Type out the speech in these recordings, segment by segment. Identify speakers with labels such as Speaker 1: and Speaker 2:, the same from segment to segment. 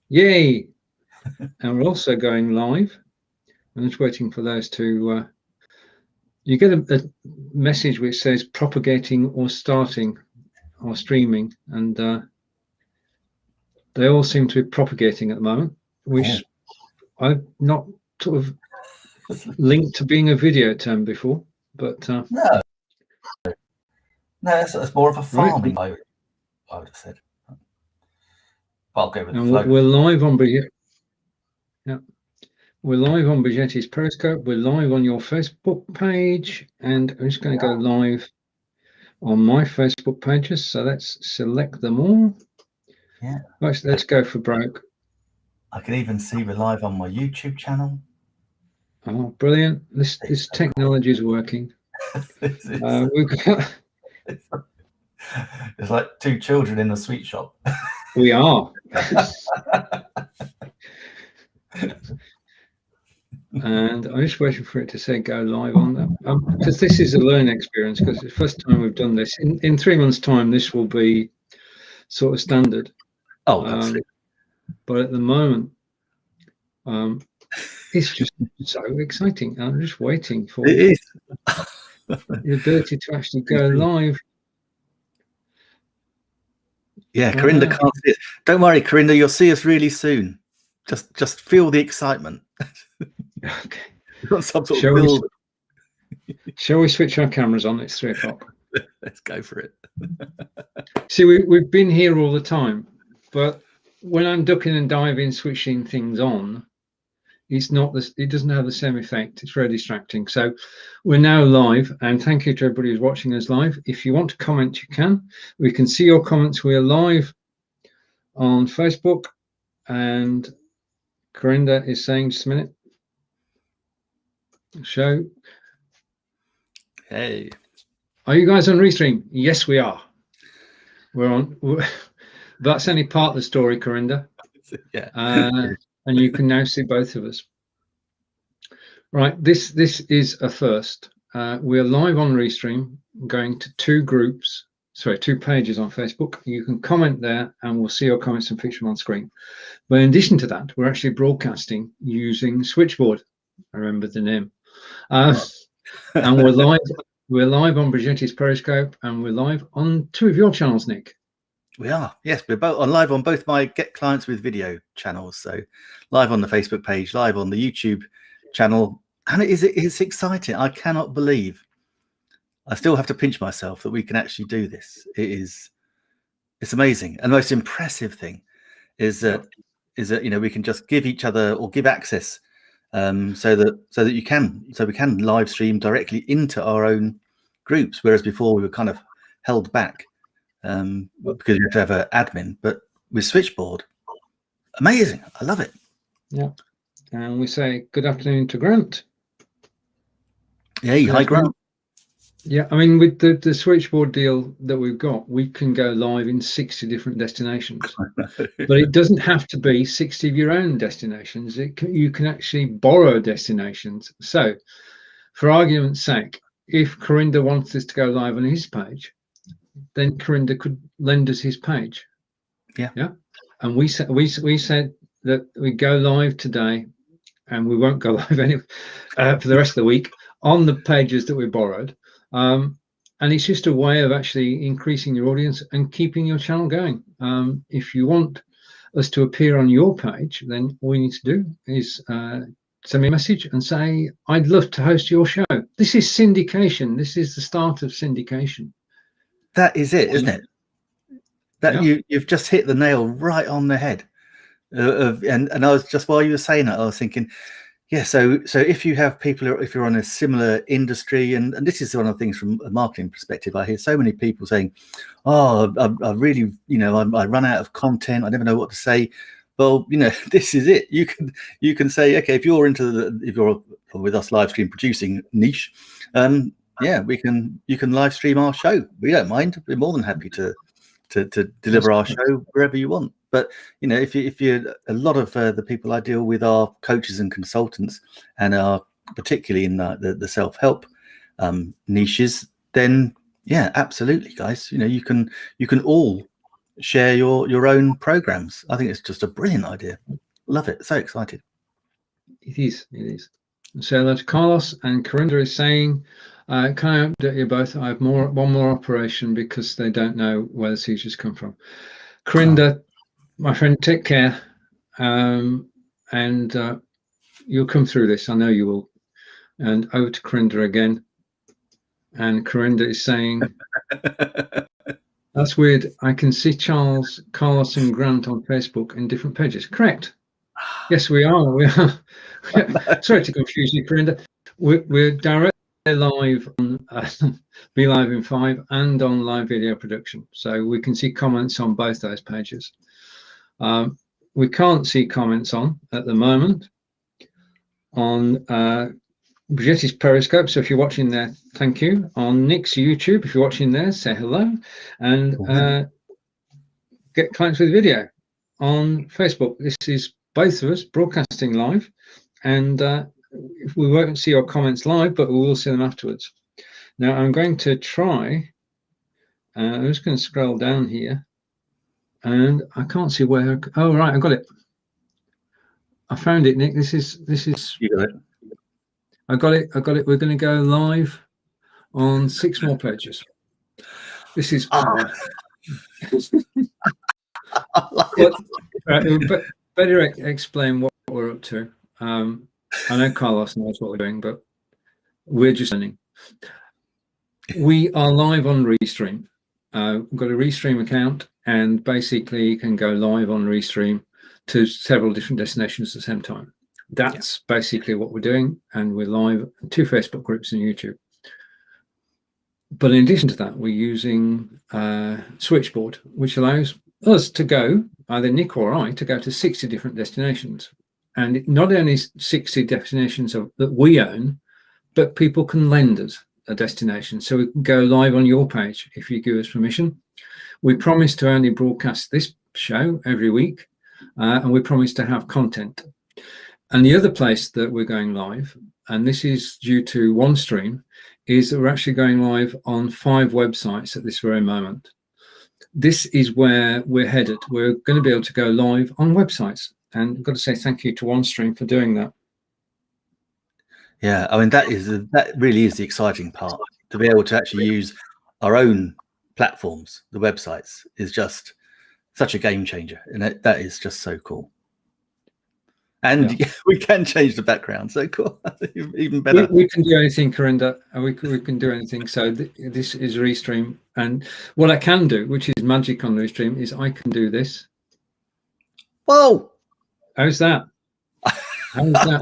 Speaker 1: Yay! And we're also going live. I'm just waiting for those to. You get a message which says propagating or starting or streaming, and they all seem to be propagating at the moment, which I've not sort of linked to being a video term before. But
Speaker 2: no, it's more of a farming. Right. I would have said. I'll go with the flow.
Speaker 1: We're live on Brigitte. Yeah. We're live on Brigetti's Periscope. We're live on your Facebook page, and I'm just going to go live on my Facebook pages. So let's select them all.
Speaker 2: Yeah.
Speaker 1: Let's go for broke.
Speaker 2: I can even see we're live on my YouTube channel.
Speaker 1: Oh, brilliant! This technology is working. We've got.
Speaker 2: It's like two children in a sweet shop.
Speaker 1: We are. And I'm just waiting for it to say go live on that, because this is a learning experience, because it's the first time we've done this. In 3 months' time, this will be sort of standard.
Speaker 2: Oh, absolutely.
Speaker 1: But at the moment, it's just so exciting. I'm just waiting for
Speaker 2: the
Speaker 1: ability to actually go live.
Speaker 2: Yeah, Corinda can't see it. Don't worry, Corinda, you'll see us really soon. Just feel the excitement.
Speaker 1: Okay.
Speaker 2: Got some sort of build.
Speaker 1: Shall we switch our cameras on? It's 3 o'clock.
Speaker 2: Let's go for it.
Speaker 1: See, we've been here all the time, but when I'm ducking and diving, switching things on, it's not this. It doesn't have the same effect. It's very distracting. So we're now live, and thank you to everybody who's watching us live. If you want to comment, you can. We can see your comments. We are live on Facebook, and Corinda is saying, just a minute. Show.
Speaker 2: Hey.
Speaker 1: Are you guys on Restream? Yes, we are. We're on. That's only part of the story, Corinda.
Speaker 2: Yeah.
Speaker 1: And you can now see both of us. Right. This is a first. We're live on Restream, going to 2 pages on Facebook. You can comment there, and we'll see your comments and feature them on screen. But in addition to that, we're actually broadcasting using Switchboard. I remember the name. And we're live. We're live on Brigetti's Periscope, and we're live on 2 of your channels, Nick.
Speaker 2: We are. Yes, we're both live on both my Get Clients with Video channels. So live on the Facebook page, live on the YouTube channel, and it's exciting. I cannot believe. I still have to pinch myself that we can actually do this. It's amazing. And the most impressive thing is that we can just give each other or give access. So that we can live stream directly into our own groups, whereas before we were kind of held back because you have to have an admin. But with Switchboard, amazing! I love it.
Speaker 1: Yeah, and we say good afternoon to Grant.
Speaker 2: Hey, hi Grant.
Speaker 1: Yeah, I mean, with the Switchboard deal that we've got, we can go live in 60 different destinations. But it doesn't have to be 60 of your own destinations. You can actually borrow destinations. So, for argument's sake, if Corinda wants us to go live on his page, then Corinda could lend us his page.
Speaker 2: Yeah.
Speaker 1: Yeah. And we said that we go live today, and we won't go live anyway for the rest of the week on the pages that we borrowed. And it's just a way of actually increasing your audience and keeping your channel going. If you want us to appear on your page, then all you need to do is send me a message and say, I'd love to host your show. This is syndication. This is the start of syndication.
Speaker 2: That is it, isn't it? That you've just hit the nail right on the head. And I was just, while you were saying that, I was thinking, yeah, so if you have people, if you're on a similar industry, and this is one of the things from a marketing perspective, I hear so many people saying, oh, I really, I run out of content. I never know what to say. Well, this is it. You can say, okay, if you're with us live stream producing niche, yeah, you can live stream our show. We don't mind. We're more than happy to deliver our show wherever you want. But if you're a lot of the people I deal with are coaches and consultants, and are particularly in the self-help niches, then yeah, absolutely, guys. You can all share your own programs. I think it's just a brilliant idea. Love it. So excited.
Speaker 1: It is. It is. So that's Carlos, and Corinda is saying, can I update you both? I have one more operation because they don't know where the seizures come from. Corinda, my friend, take care, and you'll come through this. I know you will. And over to Corinda again. And Corinda is saying, that's weird. I can see Charles, Carlos, and Grant on Facebook in different pages. Correct. Yes, we are. We are. Sorry to confuse you, Corinda. We're directly live on Be Live in 5 and on live video production. So we can see comments on both those pages. We can't see comments at the moment on Brigetti's Periscope. So if you're watching there, thank you. On Nick's YouTube, if you're watching there, say hello. And get clients with video. On Facebook, this is both of us broadcasting live. And we won't see your comments live, but we will see them afterwards. Now I'm going to try, I'm just going to scroll down here. And I can't see where, oh, right, I got it. I found it, Nick. This is.
Speaker 2: You got it.
Speaker 1: I got it. We're going to go live on 6 more pages. This is power. But better explain what we're up to. I know Carlos knows what we're doing, but we're just learning. We are live on Restream. We've got a Restream account, and basically you can go live on Restream to several different destinations at the same time. That's basically what we're doing, and we're live in 2 Facebook groups and YouTube. But in addition to that, we're using Switchboard, which allows us to go, either Nick or I, to go to 60 different destinations. And not only 60 destinations that we own, but people can lend us a destination. So we can go live on your page if you give us permission. We promise to only broadcast this show every week, and we promise to have content. And the other place that we're going live, and this is due to OneStream, is that we're actually going live on 5 websites at this very moment. This is where we're headed. We're going to be able to go live on websites. And I've got to say thank you to OneStream for doing that.
Speaker 2: Yeah, I mean, that really is the exciting part. To be able to actually use our own platforms, the websites, is just such a game changer. And that is just so cool. And we can change the background. So cool. Even better.
Speaker 1: We can do anything, Corinda. We can do anything. So this is Restream. And what I can do, which is magic on Restream, is I can do this.
Speaker 2: Whoa.
Speaker 1: How's that? How's that?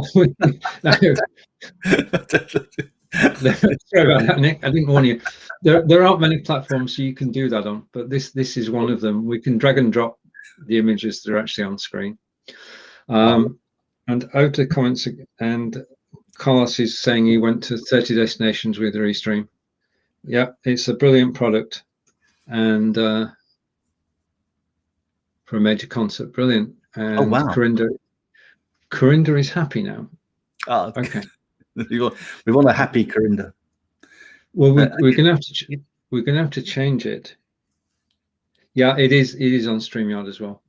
Speaker 1: Sorry about that, Nick. I didn't warn you. There aren't many platforms you can do that on, but this is one of them. We can drag and drop the images that are actually on screen. And out of the comments, and Carlos is saying he went to 30 destinations with Restream. Yeah, it's a brilliant product, and for a major concert, brilliant. And
Speaker 2: oh wow,
Speaker 1: Corinda is happy now.
Speaker 2: Oh,
Speaker 1: okay.
Speaker 2: we want a happy Corinda.
Speaker 1: Well, we're gonna have to change it. Yeah, it is on StreamYard as well.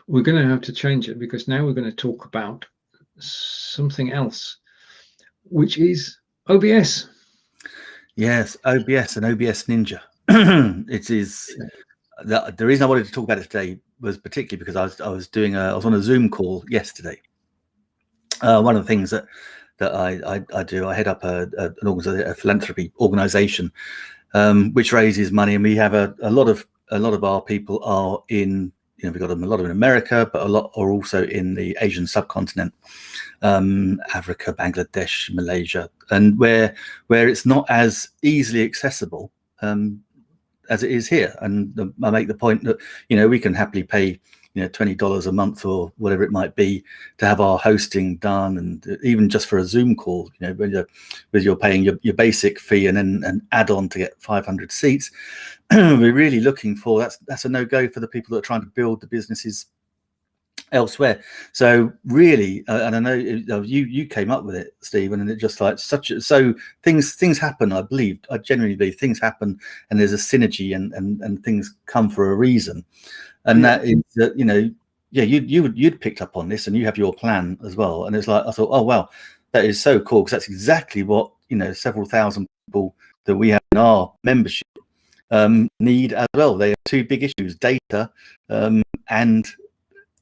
Speaker 1: We're going to have to change it because now we're going to talk about something else, which is OBS.
Speaker 2: Yes, OBS and OBS.Ninja. It is the reason I wanted to talk about it today was particularly because I was on a Zoom call yesterday. One of the things that I do, I head up a philanthropy organization which raises money, and we have a lot of our people are in. We've got a lot in America, but a lot are also in the Asian subcontinent, Africa, Bangladesh, Malaysia, and where it's not as easily accessible as it is here. And I make the point that we can happily pay $20 a month or whatever it might be to have our hosting done, and even just for a Zoom call, when you're paying your basic fee and then an add-on to get 500 seats. We're really looking for that's a no-go for the people that are trying to build the businesses elsewhere. So really, and I know you came up with it, Stephen, and it just like so things happen. I genuinely believe things happen, and there's a synergy, and things come for a reason, and that is that, you know, yeah, you'd picked up on this, and you have your plan as well, and it's like I thought, oh wow, that is so cool, because that's exactly what, you know, several thousand people that we have in our membership need as well. They have two big issues: data and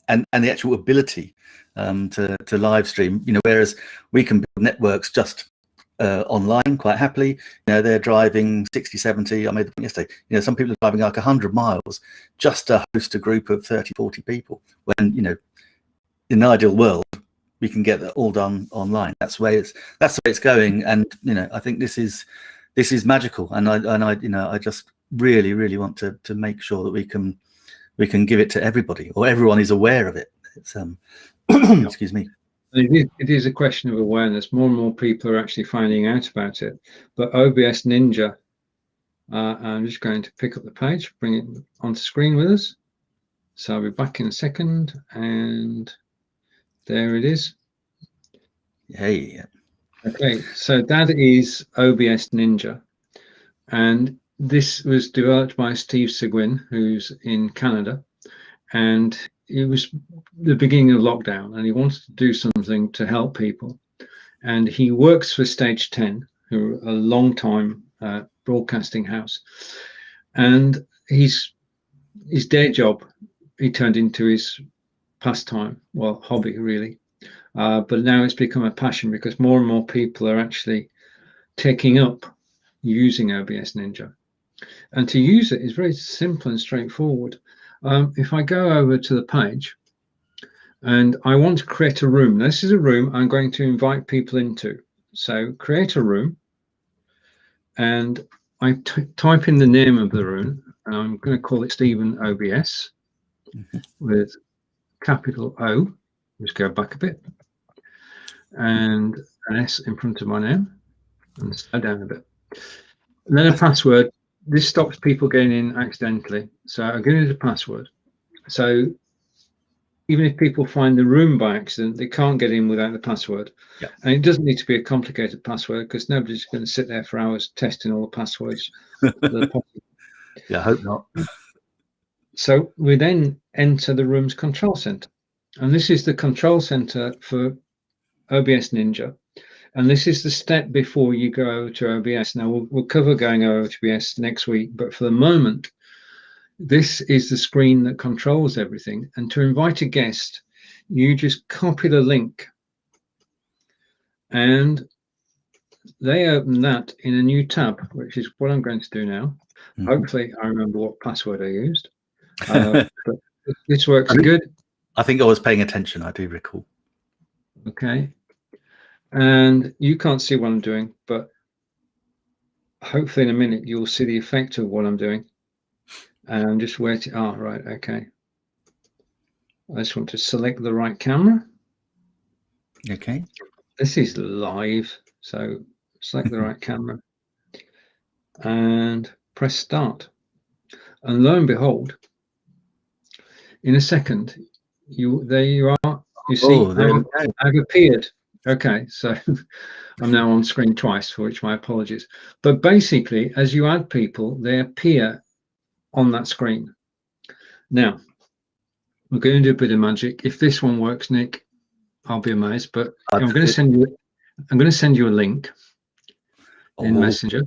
Speaker 2: the actual ability to live stream. You know, whereas we can build networks just online quite happily. You know, they're driving 60, 70. I made the point yesterday. You know, some people are driving like 100 miles just to host a group of 30, 40 people. When, you know, in an ideal world, we can get that all done online. That's the way it's going. And, you know, I think this is magical. And I you know, I just really want to make sure that we can give it to everybody, or everyone is aware of it. It's excuse me.
Speaker 1: It is a question of awareness. More and more people are actually finding out about it. But OBS.Ninja, I'm just going to pick up the page, bring it onto screen with us. So I'll be back in a second, and there it is.
Speaker 2: Hey.
Speaker 1: Okay, so that is OBS.Ninja, and this was developed by Steve Seguin, who's in Canada, and it was the beginning of lockdown, and he wanted to do something to help people. And he works for Stage 10, who are a long time broadcasting house, and his day job he turned into his pastime, well, hobby really, but now it's become a passion, because more and more people are actually taking up using OBS.Ninja. And to use it is very simple and straightforward. If I go over to the page and I want to create a room, this is a room I'm going to invite people into. So create a room, and I type in the name of the room, and I'm going to call it Stephen OBS with capital O. Just go back a bit, and an S in front of my name, and slow down a bit. And then a password. This stops people getting in accidentally. So I'm going to use a password. So even if people find the room by accident, they can't get in without the password.
Speaker 2: Yeah.
Speaker 1: And it doesn't need to be a complicated password, because nobody's going to sit there for hours testing all the passwords.
Speaker 2: Yeah, I hope not.
Speaker 1: So we then enter the room's control center. And this is the control center for OBS.Ninja. And this is the step before you go over to OBS. Now, we'll cover going over to OBS next week, but for the moment, this is the screen that controls everything. And to invite a guest, you just copy the link, and they open that in a new tab, which is what I'm going to do now. Mm-hmm. Hopefully, I remember what password I used. But this works good.
Speaker 2: I think I was paying attention. I do recall.
Speaker 1: Okay. And you can't see what I'm doing, but hopefully in a minute you'll see the effect of what I'm doing. And I'm just waiting. Oh, right. Okay. I just want to select the right camera.
Speaker 2: Okay.
Speaker 1: This is live, so select the right camera and press start. And lo and behold, in a second, there you are. You see, I've appeared. Okay, so I'm now on screen twice, for which my apologies. But basically, as you add people, they appear on that screen. Now, we're going to do a bit of magic. If this one works, Nick, I'll be amazed. But I'm going to send you a link in Messenger,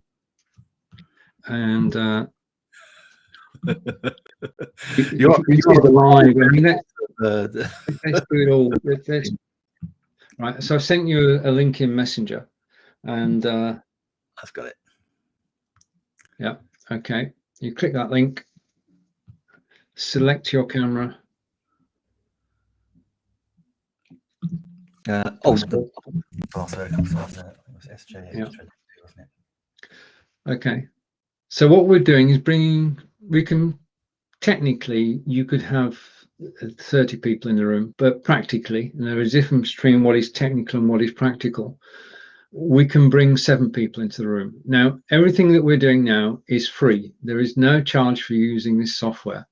Speaker 1: and you're live. I mean, let's do it all. Right, so I've sent you a link in Messenger, and
Speaker 2: I've got it.
Speaker 1: Yeah, okay. You click that link, select your camera.
Speaker 2: The password was SJ,
Speaker 1: yeah.
Speaker 2: wasn't it?
Speaker 1: Okay, so what we're doing is technically you could have 30 people in the room, but practically, and there is a difference between what is technical and what is practical, we can bring 7 people into the room. Now, everything that we're doing now is free. There is no charge for using this software.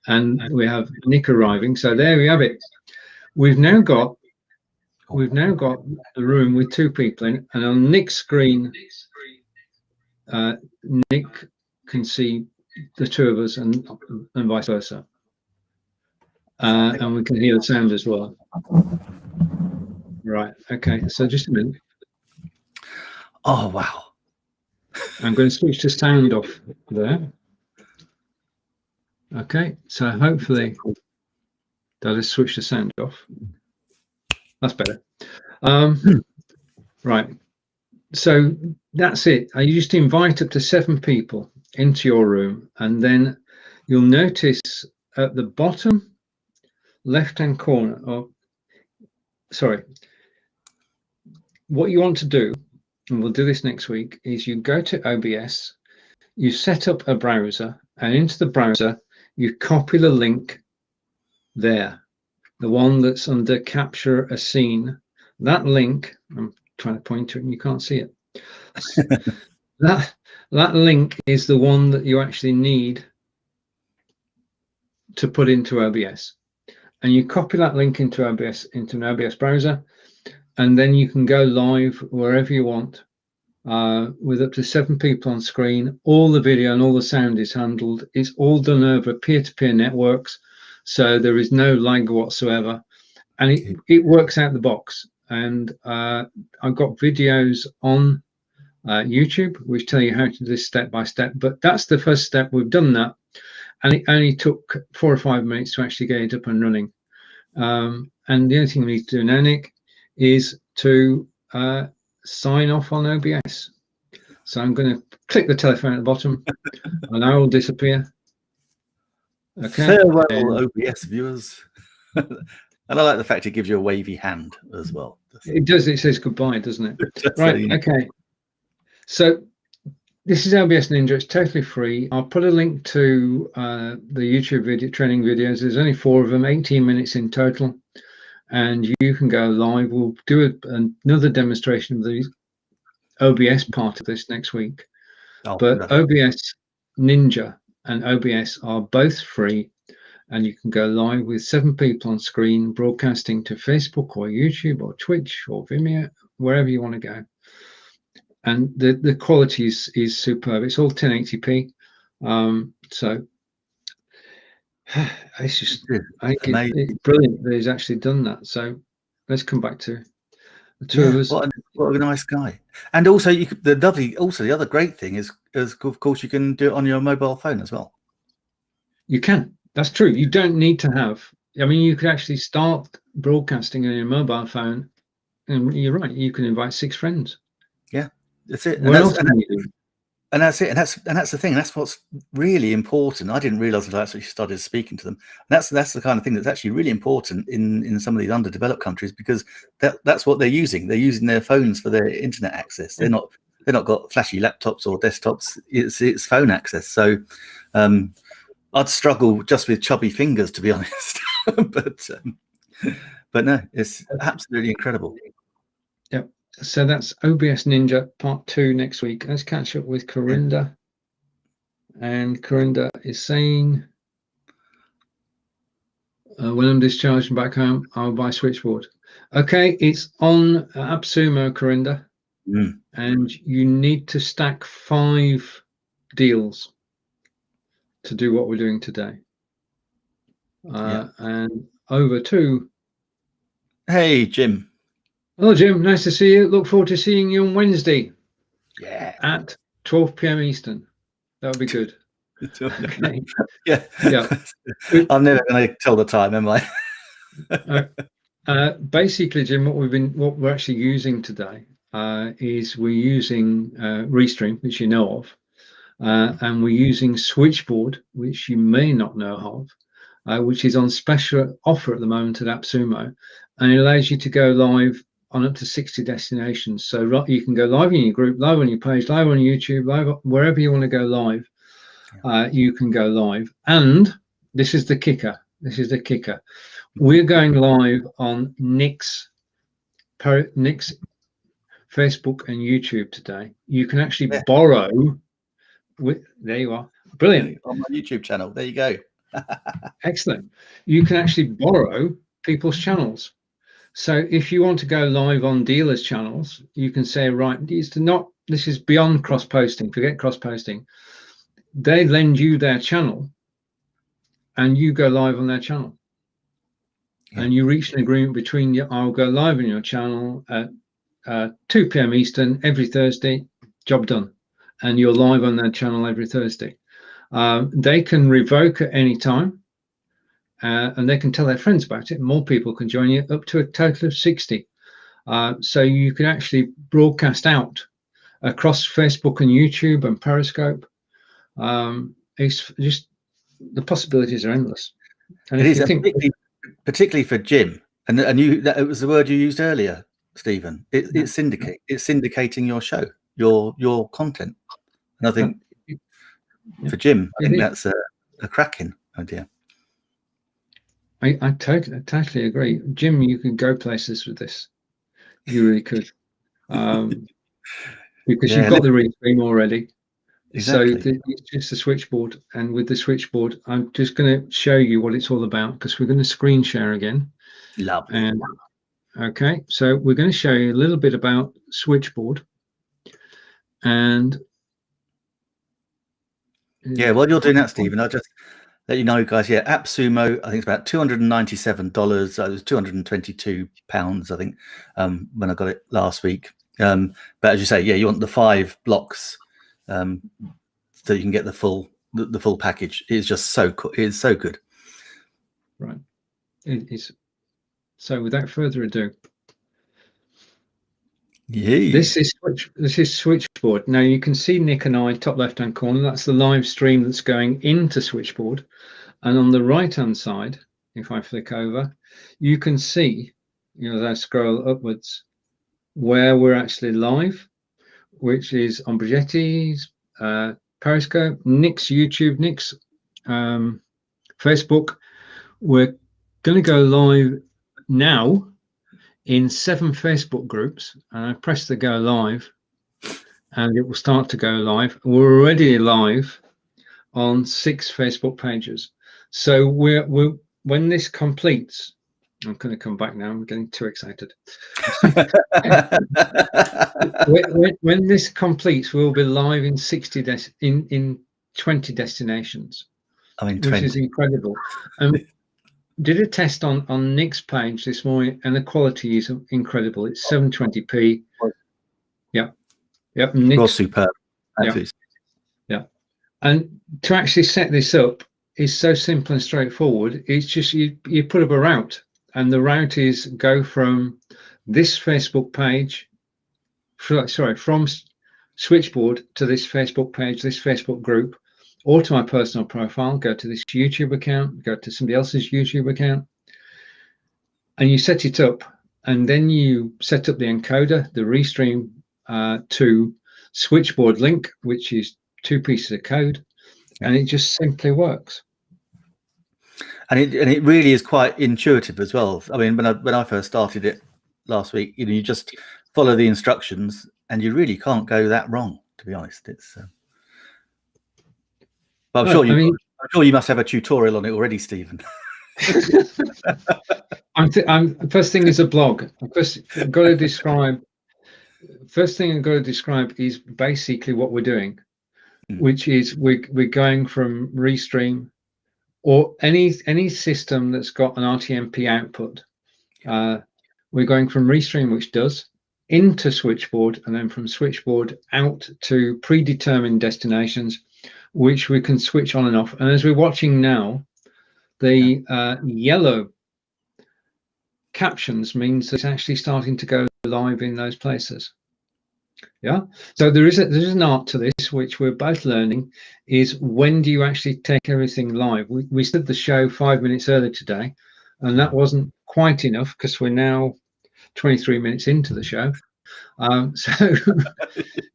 Speaker 1: And we have Nick arriving. So there we have it. we've now got the room with 2 people in, and on Nick's screen, Nick can see the 2 of us, and vice versa. And we can hear the sound as well. Right. Okay. So just a minute.
Speaker 2: Oh wow!
Speaker 1: I'm going to switch the sound off there. Okay. So hopefully that has switched the sound off. That's better. Right. So that's it. I used to invite up to 7 people into your room, and then you'll notice at the bottom left-hand corner, or sorry, what you want to do, and we'll do this next week, is you go to OBS, you set up a browser, and into the browser you copy the link there, the one that's under capture a scene. That link, I'm trying to point to it and you can't see it. that link is the one that you actually need to put into OBS, and you copy that link into OBS, into an OBS browser, and then you can go live wherever you want with up to 7 people on screen. All the video and all the sound is handled. It's all done over peer-to-peer networks, so there is no lag whatsoever, and it works out the box. And I've got videos on YouTube which tell you how to do this step by step, but that's the first step. We've done that, and it only took 4 or 5 minutes to actually get it up and running. And the only thing we need to do now, Nick, is to sign off on OBS. So I'm going to click the telephone at the bottom and I will disappear. Okay.
Speaker 2: Farewell, OBS viewers. And I like the fact it gives you a wavy hand as well.
Speaker 1: It does. It says goodbye, doesn't it? Right. Okay. So this is OBS.Ninja. It's totally free. I'll put a link to the YouTube video training videos. There's only 4 of them, 18 minutes in total. And you can go live. We'll do another demonstration of the OBS part of this next week. But OBS.Ninja and OBS are both free, and you can go live with 7 people on screen, broadcasting to Facebook or YouTube or Twitch or Vimeo, wherever you want to go. And the quality is superb. It's all 1080p. So it's just, I think it's brilliant that he's actually done that. So let's come back to the 2 of us.
Speaker 2: What a nice guy. And also, the other great thing is of course you can do it on your mobile phone as well.
Speaker 1: You can. That's true. You don't need to have. I mean, you could actually start broadcasting on your mobile phone, and you're right. You can invite 6 friends.
Speaker 2: Yeah, that's it.
Speaker 1: What else can you do?
Speaker 2: And that's it. And that's the thing. That's what's really important. I didn't realize until I actually started speaking to them. And that's the kind of thing that's actually really important in some of these underdeveloped countries, because that's what they're using. They're using their phones for their internet access. They're not got flashy laptops or desktops. It's phone access. So I'd struggle just with chubby fingers, to be honest. but no, it's absolutely incredible.
Speaker 1: Yep. So that's OBS.Ninja part 2 next week. Let's catch up with Corinda. And Corinda is saying, when I'm discharged and back home, I'll buy Switchboard. Okay, it's on Appsumo, Corinda. And you need to stack 5 deals to do what we're doing today. And over to...
Speaker 2: Hey, Jim.
Speaker 1: Hello, Jim. Nice to see you. Look forward to seeing you on Wednesday.
Speaker 2: Yeah.
Speaker 1: At 12 p.m. Eastern. That would be good. Okay.
Speaker 2: Yeah. I'm never going to tell the time, am I?
Speaker 1: Basically, Jim, what we're actually using today is we're using Restream, which you know of, and we're using Switchboard, which you may not know of, which is on special offer at the moment at Appsumo, and it allows you to go live on up to 60 destinations. So you can go live in your group, live on your page, live on YouTube, live wherever you want to go live. You can go live. And this is the kicker. We're going live on Nick's Facebook and YouTube today. You can actually borrow. There you are. Brilliant.
Speaker 2: On my YouTube channel. There you go.
Speaker 1: Excellent. You can actually borrow people's channels. So if you want to go live on dealers' channels, you can say, right, this is beyond cross-posting, forget cross-posting. They lend you their channel and you go live on their channel. Yeah. And you reach an agreement between you. I'll go live on your channel at 2 p.m. Eastern every Thursday, job done. And you're live on their channel every Thursday. They can revoke at any time. And they can tell their friends about it. More people can join you, up to a total of 60. So you can actually broadcast out across Facebook and YouTube and Periscope. It's just, the possibilities are endless. And
Speaker 2: it is, particularly for Jim. And it was the word you used earlier, Stephen. It's syndicate. It's syndicating your show, your content. And I think for Jim, I think that's a cracking idea.
Speaker 1: I totally agree. Jim, you could go places with this. You really could. Because you've got the restream already. Exactly. So it's just a switchboard. And with the switchboard, I'm just going to show you what it's all about, because we're going to screen share again.
Speaker 2: Lovely.
Speaker 1: And okay, so we're going to show you a little bit about switchboard. And
Speaker 2: yeah, while you're doing that, Stephen, I'll just let you know, guys. Yeah, Appsumo, I think it's about $297. So it was £222, I think, when I got it last week. But as you say, yeah, you want the 5 blocks, so you can get the full package. It's just so cool. It's so good.
Speaker 1: Right. It is. So without further ado, this is Switchboard. Now you can see Nick and I, top left-hand corner. That's the live stream that's going into Switchboard. And on the right-hand side, if I flick over, you can see, as I scroll upwards, where we're actually live, which is on Brigetti's, Periscope, Nick's YouTube, Nick's Facebook. We're going to go live now in 7 Facebook groups, and I press the go live and it will start to go live. We're already live on 6 Facebook pages. So when this completes, I'm going to come back now, I'm getting too excited. when this completes, we'll be live in 20 destinations. I mean, 20. Which is incredible. Did a test on Nick's page this morning, and the quality is incredible. It's 720p. Yep.
Speaker 2: Nick's superb.
Speaker 1: Yeah. And to actually set this up is so simple and straightforward. It's just you put up a route, and the route is go from this Facebook page, from Switchboard to this Facebook page, this Facebook group, or to my personal profile, go to this YouTube account, go to somebody else's YouTube account, and you set it up, and then you set up the encoder, the restream to Switchboard link, which is 2 pieces of code, and it just simply works.
Speaker 2: And it really is quite intuitive as well. I mean, when I first started it last week, you just follow the instructions, and you really can't go that wrong. To be honest, it's. But I'm sure you must have a tutorial on it already, Stephen.
Speaker 1: First thing is a blog. First thing I've got to describe is basically what we're doing, which is we're going from Restream or any system that's got an RTMP output. We're going from Restream, which does, into Switchboard, and then from Switchboard out to predetermined destinations, which we can switch on and off. And as we're watching now, the yellow captions means it's actually starting to go live in those places. Yeah. So there's an art to this, which we're both learning, is when do you actually take everything live? We started the show 5 minutes early today, and that wasn't quite enough because we're now 23 minutes into the show. So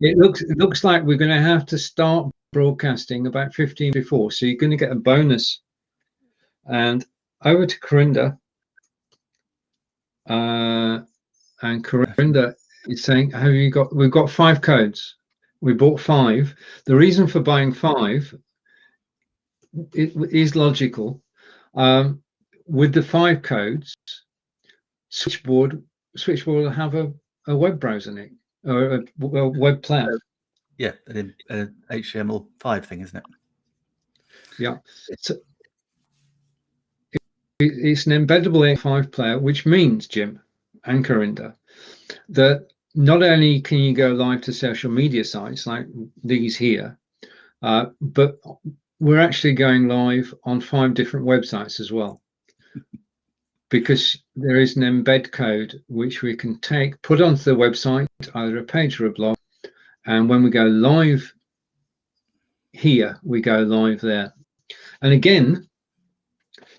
Speaker 1: it looks like we're going to have to start broadcasting about 15 before, so you're going to get a bonus. And over to Corinda, and Corinda is saying, we've got 5 codes. We bought 5. The reason for buying 5 is logical. with the 5 codes, Switchboard will have a web browser, Nick, or a web player.
Speaker 2: Yeah, an HTML5 thing, isn't it?
Speaker 1: Yeah. So it's an embeddable 5 player, which means, Jim and Corinda, that not only can you go live to social media sites like these here, but we're actually going live on 5 different websites as well, because there is an embed code which we can put onto the website, either a page or a blog, and when we go live here, we go live there. And again,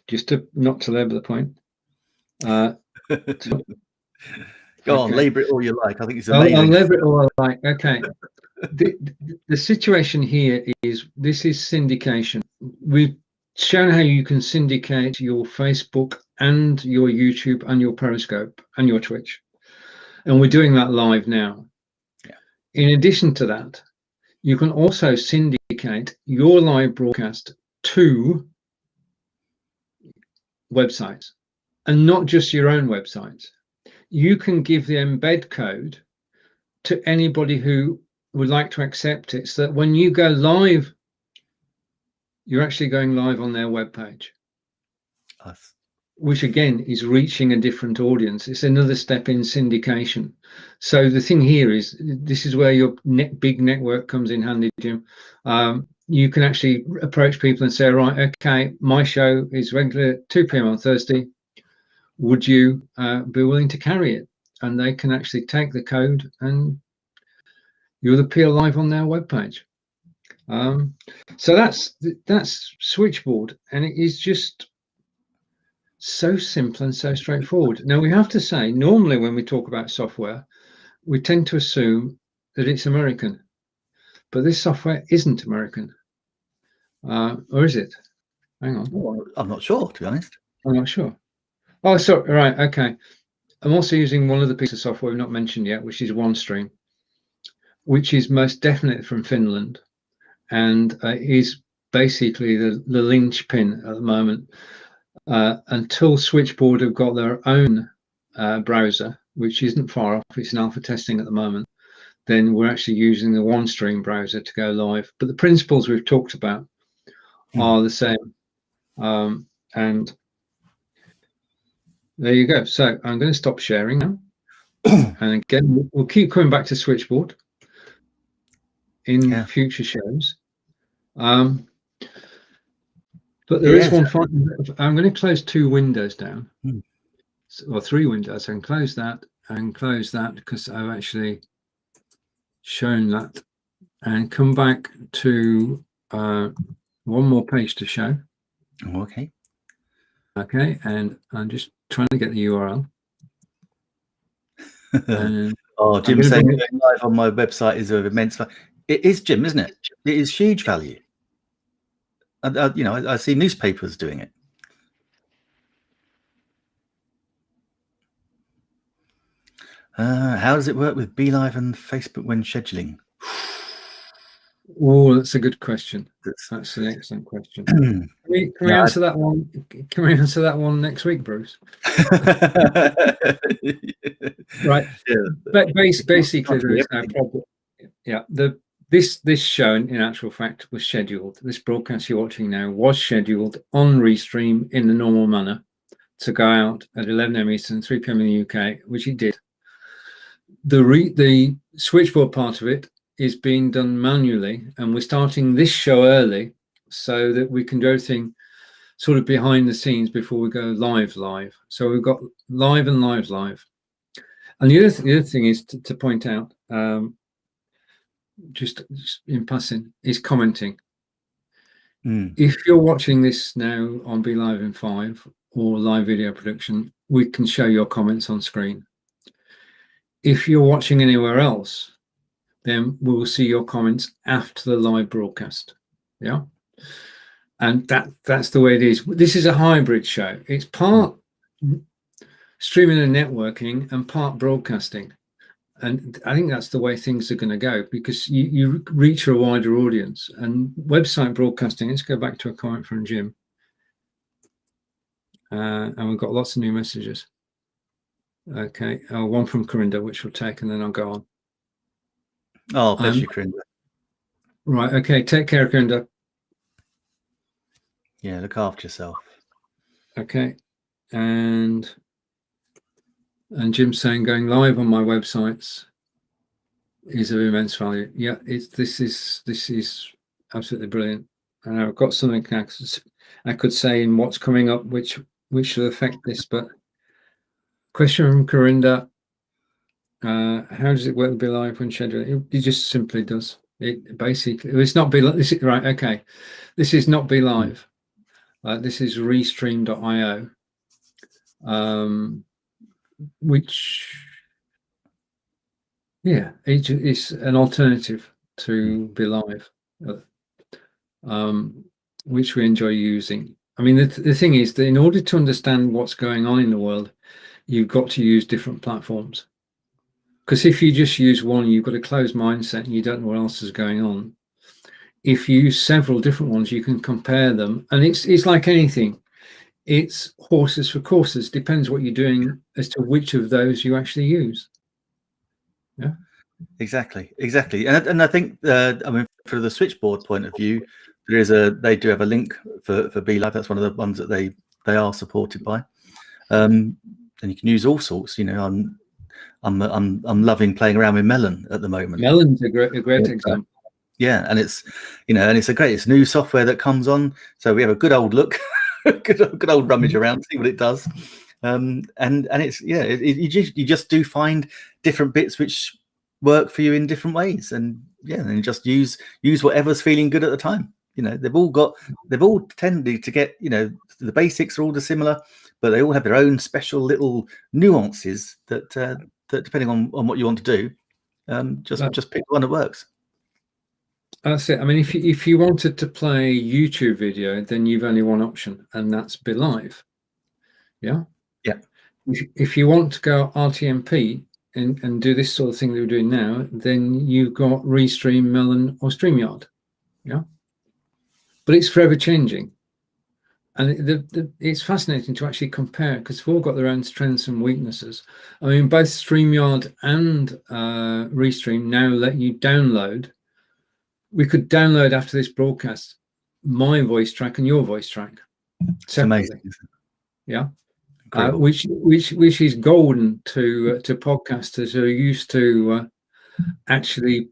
Speaker 1: just not to labour the point,
Speaker 2: go on, labour it all you like. I think it's amazing.
Speaker 1: I'll labour it all I like. Okay. The situation here is, this is syndication. We've shown how you can syndicate your Facebook and your YouTube and your Periscope and your Twitch, and we're doing that live now.
Speaker 2: Yeah.
Speaker 1: In addition to that, you can also syndicate your live broadcast to websites, and not just your own websites. You can give the embed code to anybody who would like to accept it, so that when you go live, you're actually going live on their webpage, which again is reaching a different audience. It's another step in syndication. So the thing here is, this is where your big network comes in handy, Jim. You can actually approach people and say, right, okay, my show is regular at 2 p.m. on Thursday. Would you be willing to carry it? And they can actually take the code and you'll appear live on their webpage. So that's Switchboard, and it is just so simple and so straightforward. Now, we have to say, normally when we talk about software, we tend to assume that it's American, but this software isn't American. Or is it? Hang on.
Speaker 2: Well, I'm not sure, to be honest.
Speaker 1: I'm not sure. Oh, sorry. Right. Okay. I'm also using one other piece of software we've not mentioned yet, which is OneStream, which is most definitely from Finland, and is basically the linchpin at the moment. Until Switchboard have got their own browser, which isn't far off, it's in alpha testing at the moment, then we're actually using the OneStream browser to go live. But the principles we've talked about are the same. And there you go. So I'm going to stop sharing now. And again, we'll keep coming back to Switchboard in future shows. But there is one final. I'm going to close 2 windows down, or 3 windows, and close that because I've actually shown that, and come back to one more page to show.
Speaker 2: Okay.
Speaker 1: Okay, and I'm just trying to get the URL.
Speaker 2: Oh, Jim saying going live on my website is of immense value. It is, Jim, isn't it? It is huge value. You know, I see newspapers doing it. How does it work with BeLive and Facebook when scheduling?
Speaker 1: Oh, that's a good question. That's an excellent question. Can we answer that one? Can we answer that one next week, Bruce? Right. Yeah. But basically, there is no problem. Yeah. This show, in actual fact, was scheduled. This broadcast you're watching now was scheduled on Restream in the normal manner to go out at 11 a.m. Eastern, 3 p.m. in the UK, which it did. The Switchboard part of it is being done manually, and we're starting this show early so that we can do everything sort of behind the scenes before we go live. So we've got live and live. And the other thing is to point out, just in passing, is commenting. If you're watching this now on BeLive in 5 or live video production, we can show your comments on screen. If you're watching anywhere else, then we will see your comments after the live broadcast. Yeah. And that's the way it is. This is a hybrid show. It's part streaming and networking and part broadcasting. And I think that's the way things are going to go, because you reach a wider audience. And website broadcasting, let's go back to a comment from Jim. and we've got lots of new messages. Okay, one from Corinda, which we'll take, and then I'll go on.
Speaker 2: Oh, bless you, Corinda.
Speaker 1: Right, okay, take care, Corinda.
Speaker 2: Yeah, look after yourself.
Speaker 1: Okay, and Jim's saying going live on my websites is of immense value. Yeah, this is absolutely brilliant. And I've got something I could say in what's coming up, which will affect this. But question from Corinda: how does it work with Be Live when scheduling? It just simply does. It basically, it's not Be Live. Right? Okay, this is not Be Live. This is Restream.io, which, yeah, it's an alternative to Be Live, which we enjoy using. I mean, the thing is that in order to understand what's going on in the world, you've got to use different platforms. Because if you just use one, you've got a closed mindset and you don't know what else is going on. If you use several different ones, you can compare them. And it's like anything. It's horses for courses. Depends what you're doing as to which of those you actually use. Yeah.
Speaker 2: Exactly. And I think, I mean, for the Switchboard point of view, they do have a link for Be Live. That's one of the ones that they are supported by. And you can use all sorts. You know, I'm loving playing around with Melon at the moment.
Speaker 1: Melon's a great example.
Speaker 2: Yeah, and it's it's new software that comes on, so we have a good old look, good old rummage around, see what it does, and it's you just do find different bits which work for you in different ways, and and just use whatever's feeling good at the time. You know, they've all tended to get, the basics are all similar, but they all have their own special little nuances that depending on what you want to do, just pick one that works.
Speaker 1: That's it. I mean, if you wanted to play YouTube video, then you've only one option, and that's Be Live. Yeah.
Speaker 2: Yeah.
Speaker 1: If you want to go RTMP and do this sort of thing that we're doing now, then you've got Restream, Melon, or StreamYard. Yeah. But it's forever changing, and it's fascinating to actually compare, because they've all got their own strengths and weaknesses. I mean, both StreamYard and Restream now let you download. We could download after this broadcast my voice track and your voice track separately. Amazing. Yeah, which is golden to podcasters who are used to actually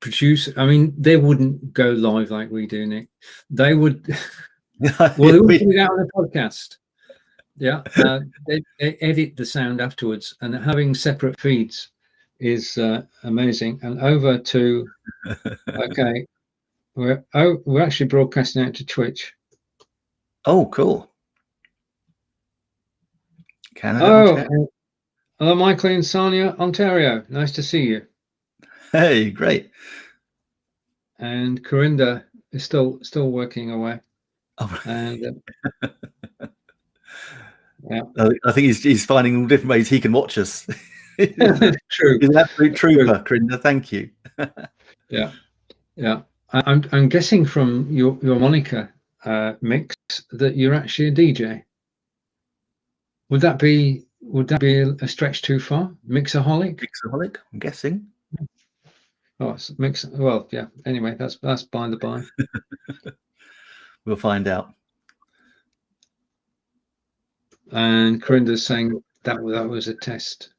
Speaker 1: produce. I mean, they wouldn't go live like we do, Nick. They would. Well, they would put it out on a podcast. Yeah, they edit the sound afterwards, and having separate feeds is amazing. And over to okay. We're actually broadcasting out to Twitch.
Speaker 2: Oh, cool. Canada.
Speaker 1: Hello, Michael in Sarnia, Ontario. Nice to see you.
Speaker 2: Hey, great.
Speaker 1: And Corinda is still working away.
Speaker 2: Oh.
Speaker 1: And yeah,
Speaker 2: I think he's finding all different ways he can watch us.
Speaker 1: True.
Speaker 2: He's an absolute trooper, Corinda. Thank you.
Speaker 1: Yeah. I'm guessing from your moniker mix that you're actually a DJ. Would that be a stretch too far? Mixaholic?
Speaker 2: Mixaholic, I'm guessing.
Speaker 1: Oh, it's well, yeah. Anyway, that's by the by.
Speaker 2: We'll find out.
Speaker 1: And Corinda's saying that was a test.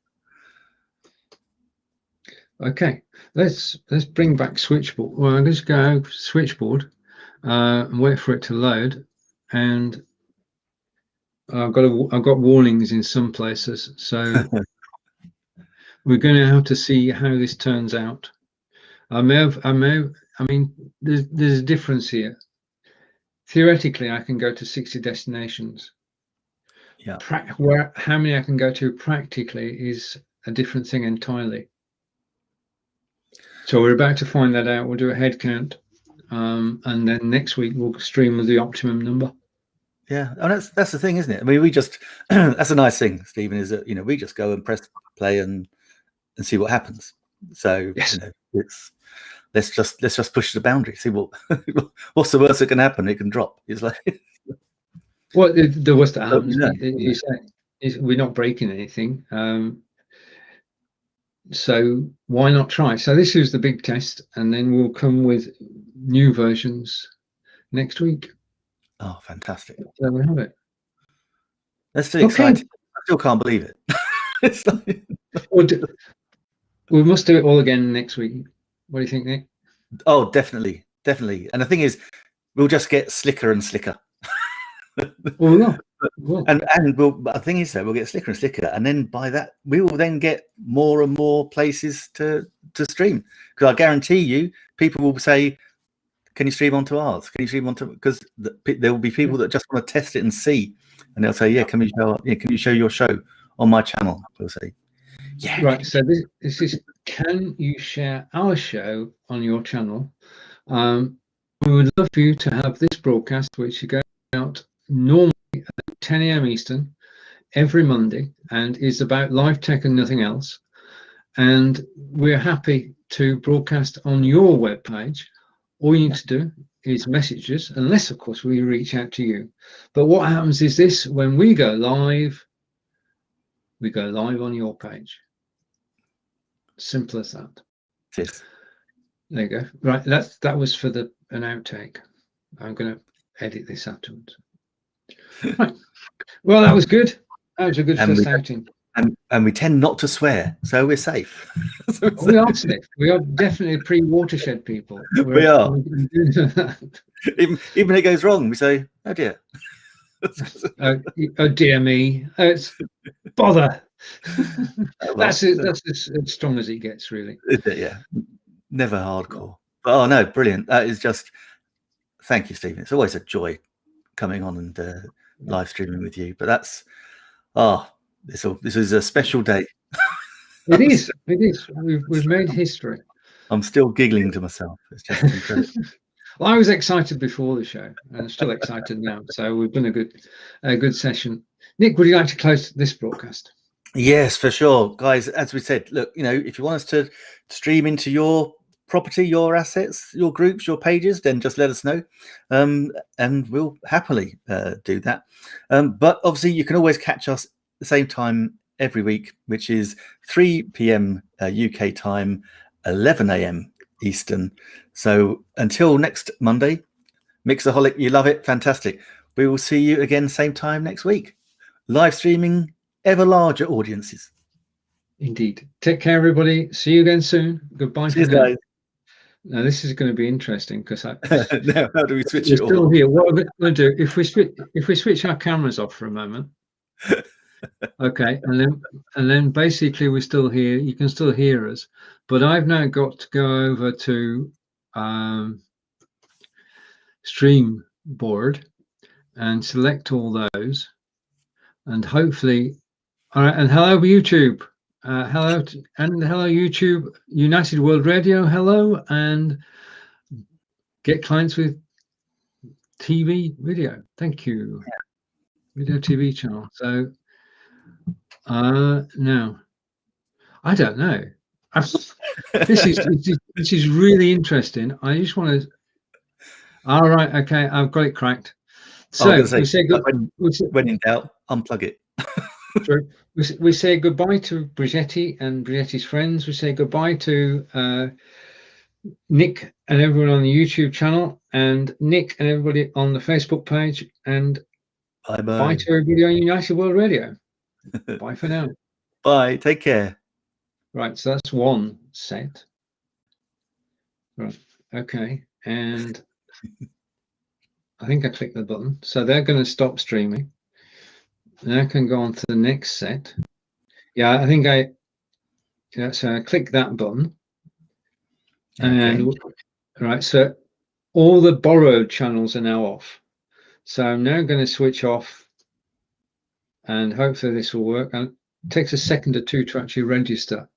Speaker 1: Okay, let's bring back Switchboard. Well, let's go Switchboard and wait for it to load. And I've got warnings in some places, so we're going to have to see how this turns out. I mean, there's a difference here. Theoretically, I can go to 60 destinations.
Speaker 2: Yeah.
Speaker 1: How many I can go to practically is a different thing entirely. So we're about to find that out. We'll do a head count, and then next week we'll stream with the optimum number.
Speaker 2: Yeah, and that's the thing, isn't it? I mean, we just that's a nice thing, Stephen, is that we just go and press play and see what happens. So
Speaker 1: yes.
Speaker 2: It's let's just push the boundary, see what's the worst that can happen. It can drop. It's like
Speaker 1: Well, the worst that happens
Speaker 2: Yeah.
Speaker 1: is we're not breaking anything. So why not try? So this is the big test, and then we'll come with new versions next week.
Speaker 2: Oh, fantastic!
Speaker 1: There we have it.
Speaker 2: That's too exciting. I still can't believe it. It's like...
Speaker 1: we must do it all again next week. What do you think, Nick?
Speaker 2: Oh, definitely. And the thing is, we'll just get slicker and slicker.
Speaker 1: Well,
Speaker 2: and the thing is that we'll get slicker and slicker, and then by that we will then get more and more places to stream, because I guarantee you people will say, can you stream onto ours? Can you stream onto, because there will be people that just want to test it and see, and they'll say, yeah, can you show your show on my channel? We'll say, yeah.
Speaker 1: Right, so this is, can you share our show on your channel? We would love for you to have this broadcast, which goes out normally at 10 a.m. Eastern every Monday, and is about live tech and nothing else. And we're happy to broadcast on your webpage. All you need to do is message us, unless, of course, we reach out to you. But what happens is this: when we go live on your page. Simple as that.
Speaker 2: Yes.
Speaker 1: There you go. Right, that was for an outtake. I'm going to edit this afterwards. Right. Well, that was good. That was a good first outing.
Speaker 2: And we tend not to swear, so we're safe.
Speaker 1: We are safe. We are definitely pre-watershed people.
Speaker 2: We are. Even when it goes wrong, we say, oh dear.
Speaker 1: Oh dear me. It's bother. That's it. That's as strong as it gets, really.
Speaker 2: Is it? Yeah. Never hardcore. But oh no, brilliant. That is just, thank you, Stephen. It's always a joy coming on and live streaming with you. But that's, this is a special day.
Speaker 1: It is. We've made history.
Speaker 2: I'm still giggling to myself. It's just incredible.
Speaker 1: Well, I was excited before the show, and I'm still excited now. So we've been a good session. Nick, would you like to close this broadcast?
Speaker 2: Yes, for sure, guys. As we said, look, if you want us to stream into your property, your assets, your groups, your pages, then just let us know, and we'll happily do that. But obviously, you can always catch us at the same time every week, which is 3 p.m. UK time, 11 a.m. Eastern. So until next Monday, Mixaholic, you love it, fantastic. We will see you again same time next week, live streaming ever larger audiences. Indeed.
Speaker 1: Take care, everybody. See you again soon. Goodbye.
Speaker 2: Cheers, guys.
Speaker 1: Now this is going to be interesting because
Speaker 2: now how do we switch it
Speaker 1: still here. What we're going to do, if we switch our cameras off for a moment, okay, and then basically we're still here. You can still hear us, but I've now got to go over to Streamboard and select all those, and hopefully, all right. And hello YouTube. Hello YouTube, United World Radio, hello, and get clients with TV video. Thank you. Video TV channel. So now I don't know. This is really interesting. I just want to. All right, okay, I've got it cracked. So we say good.
Speaker 2: When in doubt, unplug it.
Speaker 1: True. We say goodbye to Brigetti and Brigetti's friends. We say goodbye to Nick and everyone on the YouTube channel, and Nick and everybody on the Facebook page, and bye to everybody on United World Radio. Bye for now.
Speaker 2: Bye. Take care.
Speaker 1: Right, so that's one set. Right. Okay, and I think I clicked the button, so they're going to stop streaming. And I can go on to the next set. Yeah, I think so I click that button. And okay. Right, so all the borrowed channels are now off. So I'm now going to switch off, and hopefully this will work. And it takes a second or two to actually register.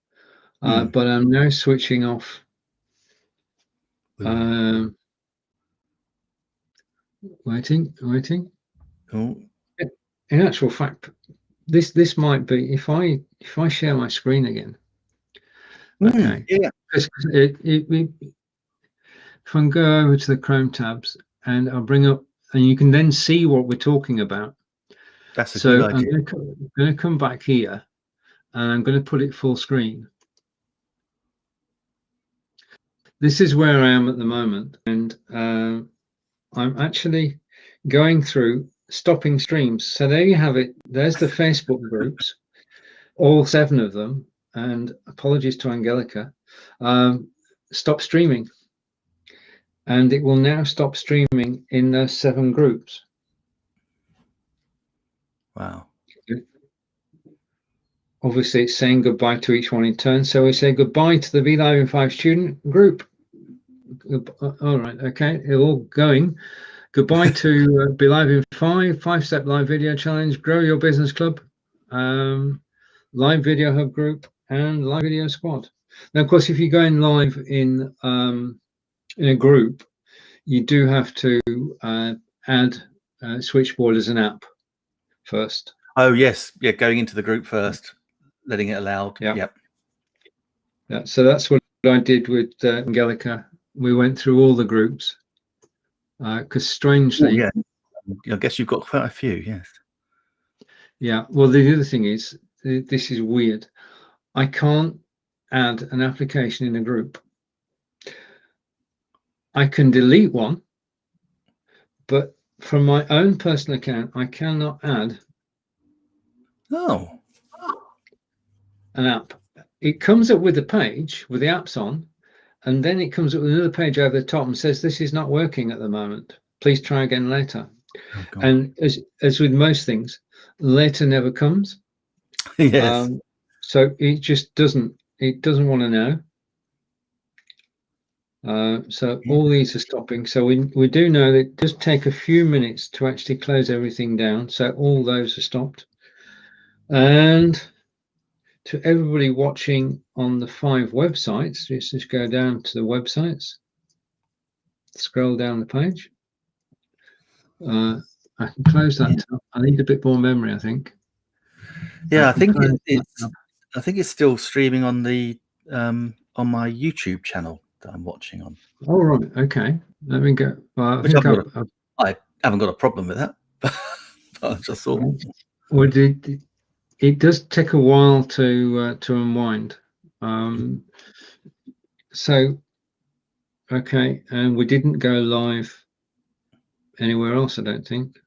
Speaker 1: But I'm now switching off. Waiting.
Speaker 2: Oh.
Speaker 1: In actual fact, this might be if I share my screen again. Okay.
Speaker 2: Yeah.
Speaker 1: If I go over to the Chrome tabs and I'll bring up and you can then see what we're talking about.
Speaker 2: That's a good idea.
Speaker 1: I'm going to come back here, and I'm going to put it full screen. This is where I am at the moment, and I'm actually going through stopping streams. So there you have it. There's the Facebook groups, all 7 of them, and apologies to Angelica. Stop streaming, and it will now stop streaming in those 7 groups.
Speaker 2: Wow.
Speaker 1: Obviously, it's saying goodbye to each one in turn. So we say goodbye to the Be Live in 5 student group. All right, okay, it's all going. Goodbye to Be Live in 5-step live video challenge, Grow Your Business Club, Live Video Hub group, and Live Video Squad. Now, of course, if you're going live in a group, you do have to add Switchboard as an app first.
Speaker 2: Oh yes, yeah, going into the group first, letting it allowed.
Speaker 1: Yeah.
Speaker 2: Yep.
Speaker 1: Yeah. So that's what I did with Angelica. We went through all the groups because strangely,
Speaker 2: yeah, I guess you've got quite a few. Yes.
Speaker 1: Yeah. Well, the other thing is, this is weird. I can't add an application in a group. I can delete one, but from my own personal account, I cannot add an app. It comes up with a page with the apps on, and then it comes up with another page over the top and says, this is not working at the moment. Please try again later.
Speaker 2: Oh,
Speaker 1: and as with most things, later never comes.
Speaker 2: Yes.
Speaker 1: So it just doesn't want to know. So all these are stopping. So we do know that it does take a few minutes to actually close everything down. So all those are stopped. And to everybody watching on the 5 websites, let's just go down to the websites, scroll down the page. I can close that. I need a bit more memory, I think.
Speaker 2: Yeah, I think it's still streaming on the on my YouTube channel that I'm watching on.
Speaker 1: Oh right, okay. Let me go. Well,
Speaker 2: I haven't got a problem with that. I just thought.
Speaker 1: Well, it does take a while to unwind. So, okay, and we didn't go live anywhere else, I don't think.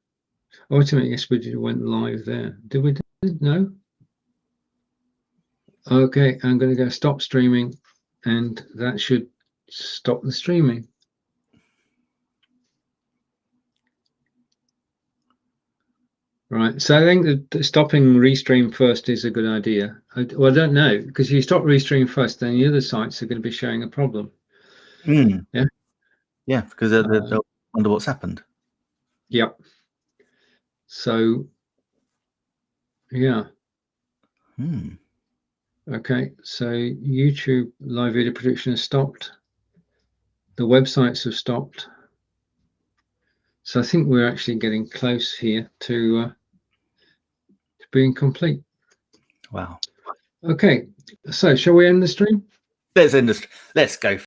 Speaker 1: Oh, wait a minute, yes, we went live there. Did we? No? Okay, I'm going to go stop streaming, and that should stop the streaming. Right, so I think that stopping restream first is a good idea. Well, I don't know, because if you stop restream first, then the other sites are going to be showing a problem. Yeah.
Speaker 2: Yeah, because they'll wonder what's happened.
Speaker 1: Yep. So, yeah. Okay, so YouTube live video production has stopped. The websites have stopped. So I think we're actually getting close here to being complete.
Speaker 2: Wow.
Speaker 1: Okay, so shall we end the stream?
Speaker 2: Let's end the. Let's go.